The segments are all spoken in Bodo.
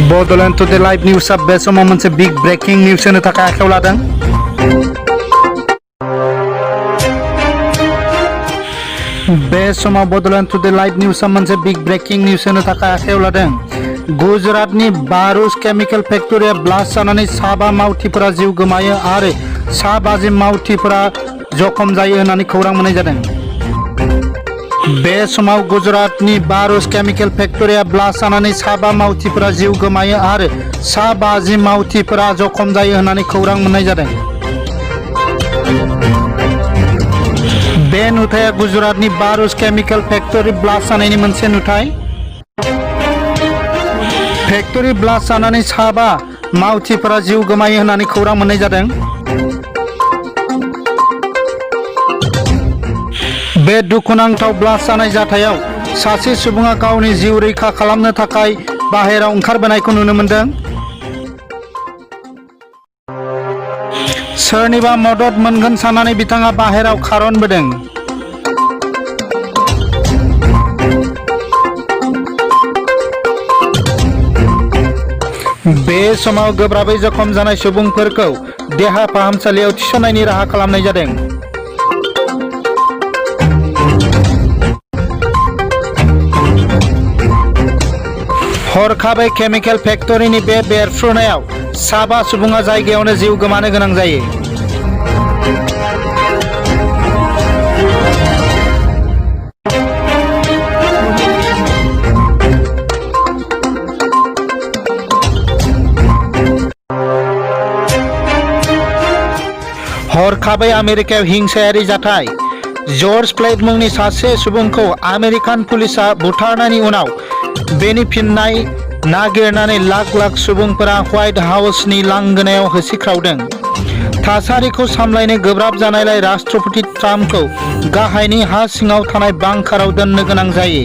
बड'लेण्ड टुडे लाइभ निउसआ बे समाव मोनसे बिग ब्रेकिं निउस होनो थाखाय आखायाव लादों। बे समाव बड'लेण्ड टुडे लाइभ निउसआ मोनसे बिग ब्रेकिं निउस होनो थाखाय आखायाव लादों। गुजरातनि बारुच केमिकेल फेक्टरिया ब्लास्ट जानानै साबा मावथिफोरा जिउ गोमायो आरो सा 50 मावथिफोरा जखम जायो होननानै खौरां मोननाय जादों। बे समाव गुजरातनि बारुच केमिकेल फेक्टरिया ब्लास्ट जानानै साबा मावथिफोरा जिउ गोमायो आरो सा 50 मावथिफोरा जखम जायो होननानै खौरां मोननाय जादों। बे नुथाया गुजरातनि बारुच केमिकेल फेक्टरि ब्लास्ट जानायनि मोनसे नुथाय। फेक्टरि ब्लास्ट जानानै साबा मावथिफोरा जिउ गोमायो होननानै खौरां मोननाय जादों। बे दुखुनांथाव ब्लास्ट जानाय जाथायाव सासे सुबुङा गावनि जिउ रैखा खालामनो थाखाय बाहेरायाव ओंखारबोनायखौ नुनो मोनदों। सोरनिबा मदद मोनगोन साननानै बिथाङा बाहेरायाव खारनबोदों। बे समाव गोब्राबै जखम जानाय सुबुंफोरखौ देहा फाहामसालियाव थिसननायनि राहा खालामनाय जादों। हरखाबै केमिकेल फेक्टरिनि बे बेरफ्रुनायाव साबा सुबुङा जायगायावनो जिउ गोमानो गोनां जायो। हरखाबै आमेरिकायाव हिंसायारि जाथाय। जर्ज फ्लयड मुंनि सासे सुबुंखौ आमेरिकान पुलिसआ बुथारनायनि उनाव बेनि फिननाय नागिरनानै लाख लाख सुबुंफोरा व्हाइट हाउसनि लांगोनायाव होसिख्रावदों। थासारिखौ सामलायनो गोब्राब जानायलाय राष्ट्रपति ट्राम्पखौ गाहायनि हा सिङाव थानाय बांकाराव दोननो गोनां जायो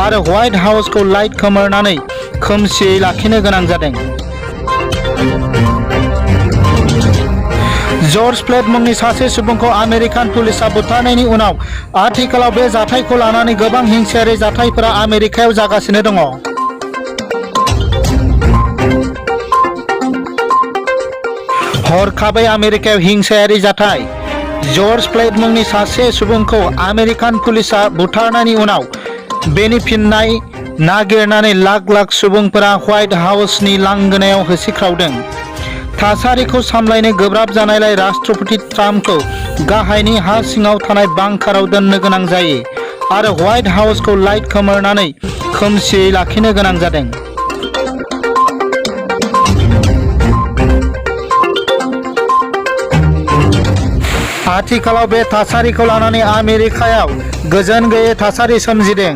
आरो व्हाइट हाउसखौ लाइट खोमोरनानै खोमसियै लाखिनो गोनां जादों। जर्ज फ्लयड मुंनि सासे सुबुंखौ आमेरिकान पुलिसआ बुथारनायनि उनाव आथिखालाव बे जाथायखौ लानानै गोबां हिंसायारि जाथायफोरा आमेरिकायाव जागासिनो दङ। हरखाबै आमेरिकायाव हिंसायारि जाथाय। जर्ज फ्लयड मुंनि सासे सुबुंखौ आमेरिकान पुलिसआ बुथारनायनि उनाव बेनि फिननाय नागिरनानै लाख लाख सुबुंफोरा व्हाइट हाउसनि लांगोनायाव होसिख्रावदों। थासारिखौ सामलायनो गोब्राब जानायलाय राष्ट्रपति ट्राम्पखौ गाहायनि हा सिङाव थानाय बांकाराव दोननो गोनां जायो आरो व्हाइट हाउसखौ लाइट खोमोरनानै खोमसियै लाखिनो गोनां जादों। आथिखालाव बे थासारिखौ लानानै आमेरिकायाव गोजोन गैयै थासारि सोमजिदों।